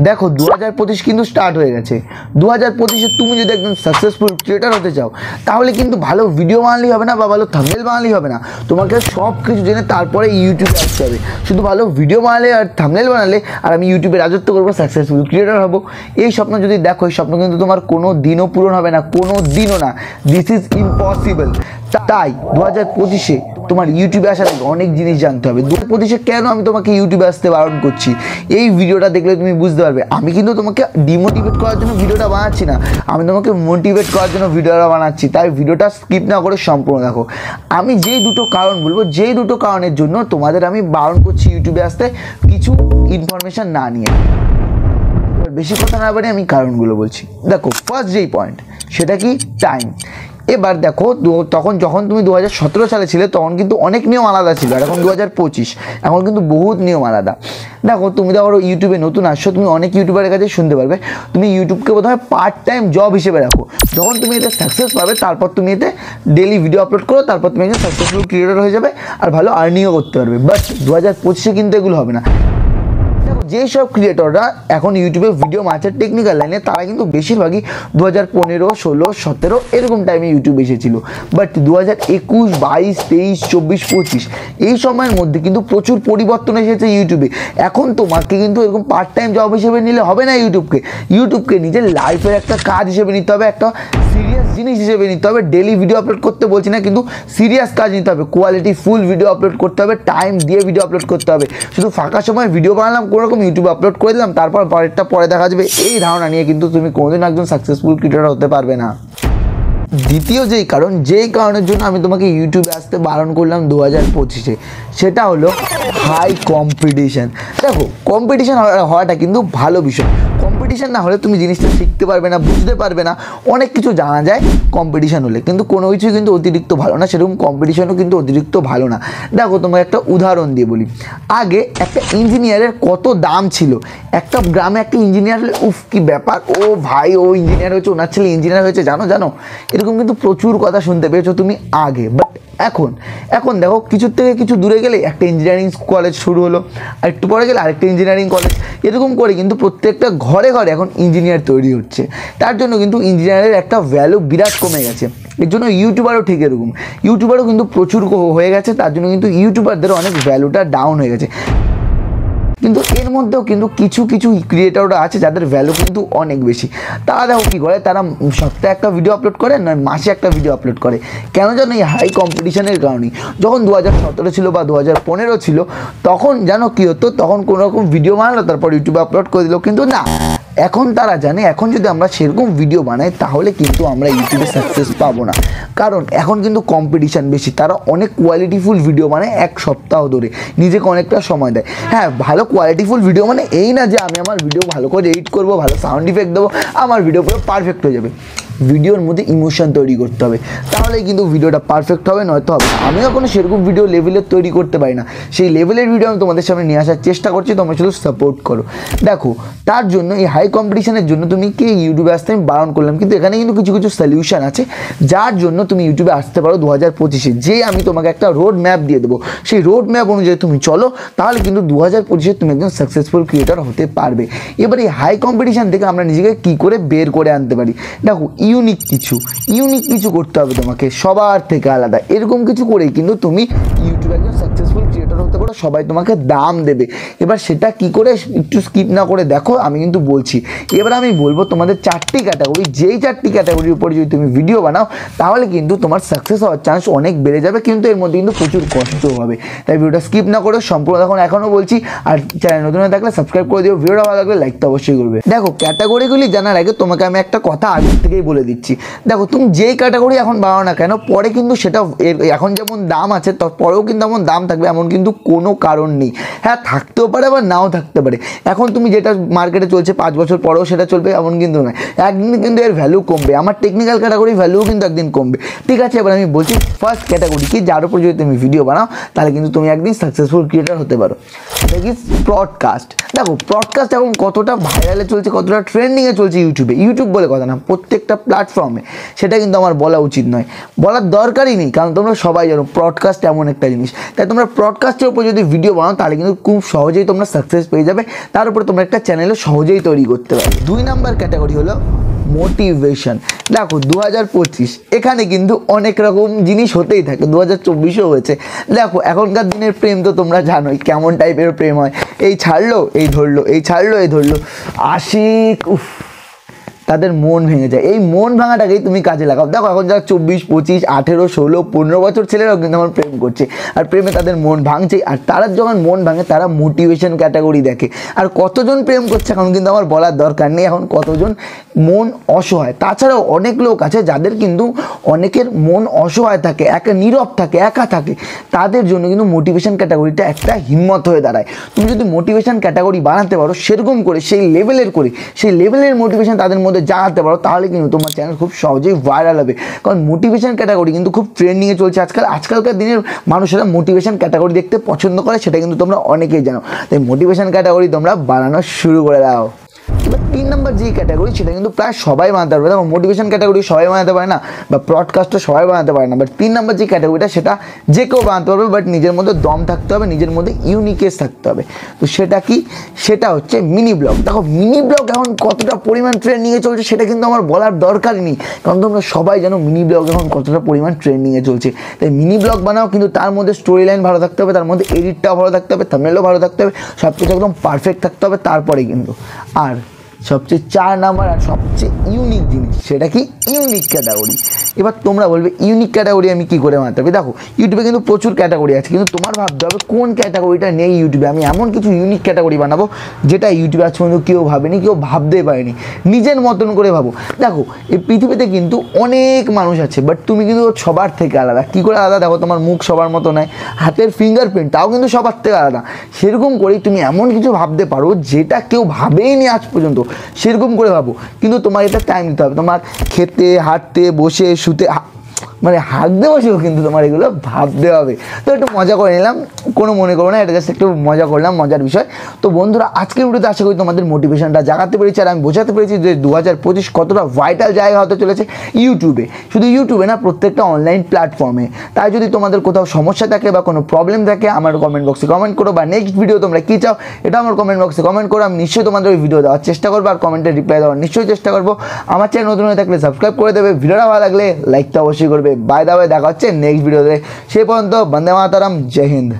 দেখো 2025 কিন্তু স্টার্ট হয়ে গেছে। 2025-এ তুমি যদি একদম সাকসেসফুল ক্রিয়েটার হতে চাও তাহলে কিন্তু ভালো ভিডিও বানালেই হবে না বা ভালো থাম্বনেল বানালেই হবে না, তোমাকে সব কিছু জেনে তারপরে ইউটিউবে আসতে হবে। শুধু ভালো ভিডিও বানালে আর থাম্বনেল বানালে আর আমি ইউটিউবে রাজত্ব করবো, সাকসেসফুল ক্রিয়েটার হবো, এই স্বপ্ন যদি দেখো, এই স্বপ্ন কিন্তু তোমার কোনো দিনও পূরণ হবে না, কোনো দিনও না। This is impossible. তাই 2025-এ তোমার ইউটিউবে আসার আগে অনেক জিনিস জানতে হবে। 2025-এ কেন আমি তোমাকে ইউটিউবে আসতে বারণ করছি, এই ভিডিওটা দেখলে তুমি বুঝতে পারবে। আমি কিন্তু তোমাকে ডিমোটিভেট করার জন্য ভিডিওটা বানাচ্ছি না, আমি তোমাকে মোটিভেট করার জন্য ভিডিওটা বানাচ্ছি। তাই ভিডিওটা স্কিপ না করে সম্পূর্ণ দেখো। আমি যেই দুটো কারণ বলবো, যেই দুটো কারণের জন্য তোমাদের আমি বারণ করছি ইউটিউবে আসতে কিছু ইনফরমেশান না নিয়ে। বেশি কথা না বাড়ি আমি কারণগুলো বলছি। দেখো ফার্স্ট যেই পয়েন্ট সেটা কি, টাইম। এবার দেখো যখন তুমি 2017 সালে ছিলে তখন কিন্তু অনেক নিয়ম আলাদা ছিল, আর এখন 2025, এখন কিন্তু বহুত নিয়ম আলাদা। দেখো তুমি ধরো ইউটিউবে নতুন আসছো, তুমি অনেক ইউটিউবারের কাছে শুনতে পারবে তুমি ইউটিউবকে প্রথমে পার্ট টাইম জব হিসেবে রাখো, যখন তুমি এতে সাকসেস পাবে তারপর তুমি এতে ডেলি ভিডিও আপলোড করো, তারপর তুমি একজন সাকসেসফুল ক্রিয়েটর হয়ে যাবে আর ভালো আর্নিংও করতে পারবে। বাট 2025-এ কিন্তু এগুলো হবে না। যেসব ক্রিয়েটররা এখন ইউটিউবে ভিডিও মাছের টেকনিক্যাল লাইনে, তারা কিন্তু বেশিরভাগই 2015, 16, 17 এরকম টাইমে ইউটিউবে এসেছিল। বাট 2021, 22, 23, 24, 25 এই সময়ের মধ্যে কিন্তু প্রচুর পরিবর্তন এসেছে ইউটিউবে। এখন তোমাকে কিন্তু এরকম পার্ট টাইম জব হিসেবে নিলে হবে না ইউটিউবকে নিজের লাইফের একটা কাজ হিসেবে নিতে হবে, একটা সিরিয়াস জিনিস হিসেবে নিতে হবে। ডেলি ভিডিও আপলোড করতে বলছি না, কিন্তু সিরিয়াস কাজ নিতে হবে, কোয়ালিটি ফুল ভিডিও আপলোড করতে হবে, টাইম দিয়ে ভিডিও আপলোড করতে হবে। শুধু ফাঁকা সময় ভিডিও বানালাম কোনোরকম ইউটিউবে আপলোড করে দিলাম, তারপর পরেরটা পরে দেখা যাবে, এই ধারণা নিয়ে কিন্তু তুমি কোনোদিন একজন সাকসেসফুল ক্রিয়েটর হতে পারবে না। দ্বিতীয় যেই কারণের জন্য আমি তোমাকে ইউটিউবে আসতে বারণ করলাম 2025-এ, সেটা হলো হাই কম্পিটিশান। দেখো কম্পিটিশান হওয়াটা কিন্তু ভালো বিষয়। কম্পিটিশান না হলে তুমি জিনিসটা শিখতে পারবে না, বুঝতে পারবে না, অনেক কিছু জানা যায় কম্পিটিশান হলে, কিন্তু কোনো কিছুই কিন্তু অতিরিক্ত ভালো না, সেরকম কম্পিটিশানও কিন্তু অতিরিক্ত ভালো না। দেখো তোমাকে একটা উদাহরণ দিয়ে বলি, আগে একটা ইঞ্জিনিয়ারের কত দাম ছিল, একটা গ্রামে একটা ইঞ্জিনিয়ার হলে উফ কি ব্যাপার, ও ভাই ও ইঞ্জিনিয়ার হয়েছে, ওনার ছেলে ইঞ্জিনিয়ার হয়েছে, জানো এরকম কিন্তু প্রচুর কথা শুনতে পেয়েছো তুমি আগে। বাট এখন দেখো কিছুর থেকে কিছু দূরে গেলে একটা ইঞ্জিনিয়ারিং কলেজ শুরু হলো, আর একটু পরে গেলে আরেকটা ইঞ্জিনিয়ারিং কলেজ, এরকম করে কিন্তু প্রত্যেকটা ঘরে ঘরে এখন ইঞ্জিনিয়ার তৈরি হচ্ছে। তার জন্য কিন্তু ইঞ্জিনিয়ারের একটা ভ্যালু বিরাট কমে গেছে। এর জন্য ইউটিউবারও ঠিক এরকম, ইউটিউবারও কিন্তু প্রচুর হয়ে গেছে, তার জন্য কিন্তু ইউটিউবারদের অনেক ভ্যালুটা ডাউন হয়ে গেছে। কিন্তু এর মধ্যেও কিন্তু কিছু ক্রিয়েটররা আছে যাদের ভ্যালু কিন্তু অনেক বেশি। তারা দেখো কী করে, তারা সপ্তাহে একটা ভিডিও আপলোড করে, নয় মাসে একটা ভিডিও আপলোড করে। কেন জানো, এই হাই কম্পিটিশনের কারণেই। যখন 2017 ছিল বা 2015 ছিল তখন জানো কী হতো, তখন কোনোরকম ভিডিও বানালো তারপর ইউটিউবে আপলোড করে দিল। কিন্তু না, এখন তারা জানে এখন যদি আমরা সেরকম ভিডিও বানাই তাহলে কিন্তু আমরা ইউটিউবে সাকসেস পাবো না, কারণ এখন কিন্তু কম্পিটিশান বেশি। তারা অনেক কোয়ালিটিফুল ভিডিও মানে এক সপ্তাহ ধরে নিজেকে অনেকটা সময় দেয়। হ্যাঁ, ভালো কোয়ালিটিফুল ভিডিও মানে এই না যে আমি আমার ভিডিও ভালো করে এডিট করবো, ভালো সাউন্ড ইফেক্ট দেবো, আমার ভিডিও পুরো পারফেক্ট হয়ে যাবে। ভিডিওর মধ্যে ইমোশন তৈরি করতে হবে, তাহলেই কিন্তু ভিডিওটা পারফেক্ট হবে, নয়তো হবে না। আমিও কোনো সেরকম ভিডিও লেভেলের তৈরি করতে পারি না, সেই লেভেলের ভিডিও আমি তোমাদের সামনে নিয়ে আসার চেষ্টা করছি, তোমরা শুধু সাপোর্ট করো। দেখো তার জন্য এই হাই কম্পিটিশনের জন্য তুমি কি ইউটিউবে আসতে আমি বারণ করলাম, কিন্তু এখানে কিন্তু কিছু সলিউশন আছে যার জন্য তুমি ইউটিউবে আসতে পারো 2025-এ। যে আমি তোমাকে একটা রোড ম্যাপ দিয়ে দেবো, সেই রোড ম্যাপ অনুযায়ী তুমি চলো, তাহলে কিন্তু 2025-এ তুমি একজন সাকসেসফুল ক্রিয়েটর হতে পারবে। এবার এই হাই কম্পিটিশান থেকে আমরা নিজেকে কী করে বের করে আনতে পারি, দেখো ইউনিক কিছু করতে হবে তোমাকে, সবার থেকে আলাদা। এরকম কিছু করেই কিন্তু তুমি ইউটিউবে একজন সাকসেসফুল ক্রিয়েটর হতে পারো, সবাই তোমাকে দাম দেবে। এবার সেটা কি করে, একটু স্কিপ না করে দেখো, আমি কিন্তু বলছি। এবার আমি বলবো তোমাদের 4টি ক্যাটাগরি, যেই 4টি ক্যাটাগরির উপরে যদি তুমি ভিডিও বানাও তাহলে কিন্তু তোমার সাকসেস হওয়ার চান্স অনেক বেড়ে যাবে, কিন্তু এর মধ্যে কিন্তু প্রচুর কষ্ট হবে। তাই ভিডিওটা স্কিপ না করে সম্পূর্ণ দেখুন, এখনও বলছি। আর চ্যানেল নতুন হয়ে থাকলে সাবস্ক্রাইব করে দিও, ভিডিওটা ভালো লাগলে লাইক তো অবশ্যই করবে। দেখো ক্যাটাগরিগুলি জানার আগে তোমাকে আমি একটা কথা আগে থেকেই বলে দিচ্ছি। দেখো তুমি যেই ক্যাটাগরি এখন বানাও না কেন, পরে কিন্তু সেটা এখন যেমন দাম আছে পরেও কিন্তু এমন দাম থাকবে এমন কিন্তু কোনো কারণ নেই। হ্যাঁ, থাকতেও পারে বা নাও থাকতে পারে। এখন তুমি যেটা মার্কেটে চলছে 5 বছর পরেও সেটা চলবে এমন কিন্তু নয়, একদিন কিন্তু এর ভ্যালু কমবে। আমার টেকনিক্যাল ক্যাটাগরি ভ্যালুও কিন্তু একদিন কমবে, ঠিক আছে। এবার আমি বলছি ফার্স্ট ক্যাটাগরি কি, যার উপর যদি তুমি ভিডিও বানাও তাহলে কিন্তু তুমি একদিন সাকসেসফুল ক্রিয়েটর হতে পারো। সেটা কি, ব্রডকাস্ট। দেখো ব্রডকাস্ট এখন কতটা ভাইরালে চলছে, কতটা ট্রেন্ডিংয়ে চলছে ইউটিউব বলে কথা না, প্রত্যেকটা প্ল্যাটফর্মে। সেটা কিন্তু আমার বলা উচিত নয়, বলার দরকারই নেই, কারণ তোমরা সবাই জানো ব্রডকাস্ট এমন একটা জিনিস। তাই তোমরা ব্রডকাস্টের উপর যদি ভিডিও বানাও তাহলে কিন্তু খুব সহজেই তোমরা সাকসেস পেয়ে যাবে, তার উপরে তোমরা একটা চ্যানেলে সহজেই তৈরি করতে পারবে। 2 নাম্বার ক্যাটাগরি হলো মোটিভেশন। দেখো 2025 এখানে কিন্তু অনেক রকম জিনিস হতেই থাকে, 2024ও হয়েছে। দেখো এখনকার দিনের প্রেম তো তোমরা জানোই কেমন টাইপের প্রেম হয়, এই ছাড়লো এই ধরলো, এই ছাড়লো এই ধরলো, আশিক উফ, তাদের মন ভেঙে যায়। এই মন ভাঙাটাকেই তুমি কাজে লাগাও। দেখো এখন যারা 24, 25, 18, 16, 15 বছর ছেলেরাও কিন্তু আমার প্রেম করছে, আর প্রেমে তাদের মন ভাঙছে। আর তারা যখন মন ভাঙে তারা মোটিভেশন ক্যাটাগরি দেখে। আর কতজন প্রেম করছে এখন কিন্তু আমার বলার দরকার নেই, এখন কতজন মন অসহায়। তাছাড়াও অনেক লোক আছে যাদের কিন্তু অনেকের মন অসহায় থাকে, একা নীরব থাকে, একা থাকে, তাদের জন্য কিন্তু মোটিভেশন ক্যাটাগরিটা একটা হিম্মত হয়ে দাঁড়ায়। তুমি যদি মোটিভেশন ক্যাটাগরি বানাতে পারো সেরকম করে, সেই লেভেলের মোটিভেশন তাদের মধ্যে জানাতে পারো, তাহলে কিন্তু তোমার চ্যানেল খুব সহজেই ভাইরাল হবে। কারণ মোটিভেশন ক্যাটাগরি কিন্তু খুব ট্রেন্ডিংয়ে চলছে আজকালকার দিনের মানুষেরা মোটিভেশন ক্যাটাগরি দেখতে পছন্দ করে, সেটা কিন্তু তোমরা অনেকেই জানো। তাই মোটিভেশন ক্যাটাগরি তোমরা বানানো শুরু করে দাও। এবার 3 নম্বর যে ক্যাটাগরি সেটা কিন্তু প্রায় সবাই বানাতে পারবে। দেখো মোটিভেশন ক্যাটাগরি সবাই বানাতে পারে না, বা ব্রডকাস্টও সবাই বানাতে পারে না, বাট 3 নম্বর যে ক্যাটাগরিটা সেটা যে কেউ বানাতে পারবে, বাট নিজের মধ্যে দম থাকতে হবে, নিজের মধ্যে ইউনিকেস থাকতে হবে। তো সেটা কি? সেটা হচ্ছে মিনি ব্লগ। দেখো মিনি ব্লগ এখন কতটা পরিমাণ ট্রেন্ডিংয়ে চলছে সেটা কিন্তু আমার বলার দরকারই নেই, কারণ তোমরা সবাই জানো মিনি ব্লগ এখন কতটা পরিমাণ ট্রেন্ডিংয়ে চলছে। তাই মিনি ব্লগ বানাও, কিন্তু তার মধ্যে স্টোরি লাইন ভালো থাকতে হবে, তার মধ্যে এডিটটাও ভালো থাকতে হবে, থাম্বনেলও ভালো থাকতে হবে, সব কিছু একদম পারফেক্ট থাকতে হবে, তারপরে কিন্তু। আর সবচেয়ে 4 নাম্বার আর সবচেয়ে ইউনিক জিনিস সেটা কি? Unique category. এবার তোমরা বলবে ইউনিক ক্যাটাগরি আমি কী করে বানাতে হবে? দেখো ইউটিউবে কিন্তু প্রচুর ক্যাটাগরি আছে, কিন্তু তোমার ভাবতে হবে কোন ক্যাটাগরিটা নেই ইউটিউবে। আমি এমন কিছু ইউনিক ক্যাটাগরি বানাবো যেটা ইউটিউবে আজ পর্যন্ত কেউ ভাবেনি, কেউ ভাবতে পারেনি। নিজের মতন করে ভাবো। দেখো এই পৃথিবীতে কিন্তু অনেক মানুষ আছে, বাট তুমি কিন্তু সবার থেকে আলাদা। কী করে আলাদা? দেখো তোমার মুখ সবার মতো নয়, হাতের ফিঙ্গারপ্রিন্ট তাও কিন্তু সবার থেকে আলাদা। সেরকম করেই তুমি এমন কিছু ভাবতে পারো যেটা কেউ ভাবেইনি আজ পর্যন্ত, সেরকম করে ভাবো। কিন্তু তোমার এটা টাইম দিতে হবে, তোমার খেতে, হাঁটতে, বসে, শুতে, মানে হাঁটতে বসেও কিন্তু তোমার এগুলো ভাবতে হবে। তো একটু মজা করে নিলাম, কোনো মনে করো না, এটা জাস্ট একটু মজা করলাম, মজার বিষয়। তো বন্ধুরা আজকের ভিডিওতে আশা করি তোমাদের মোটিভেশনটা জাগাতে পেরেছি, আর আমি বোঝাতে পেরেছি যে 2025 কতটা ভাইটাল জায়গা হতে চলেছে ইউটিউবে। শুধু ইউটিউবে না, প্রত্যেকটা অনলাইন প্ল্যাটফর্মে। তাই যদি তোমাদের কোথাও সমস্যা থাকে বা কোনো প্রবলেম থাকে আমার কমেন্ট বক্সে কমেন্ট করো, বা নেক্সট ভিডিও তোমরা কী চাও এটা আমার কমেন্ট বক্সে কমেন্ট করো। আমি নিশ্চয়ই তোমাদের ওই ভিডিও দেওয়ার চেষ্টা করবো, আর কমেন্টে রিপ্লাই দেওয়ার নিশ্চয়ই চেষ্টা করবো। আমার চ্যানেল নতুন হয়ে থাকলে সাবস্ক্রাইব করে দেবে, ভিডিওটা ভালো লাগলে লাইক তো অবশ্যই করবে। বাই দা ওয়ে, দেখা হচ্ছে নেক্সট ভিডিওতে। সেই পর্যন্ত বন্দে মাতরম, জয় হিন্দ।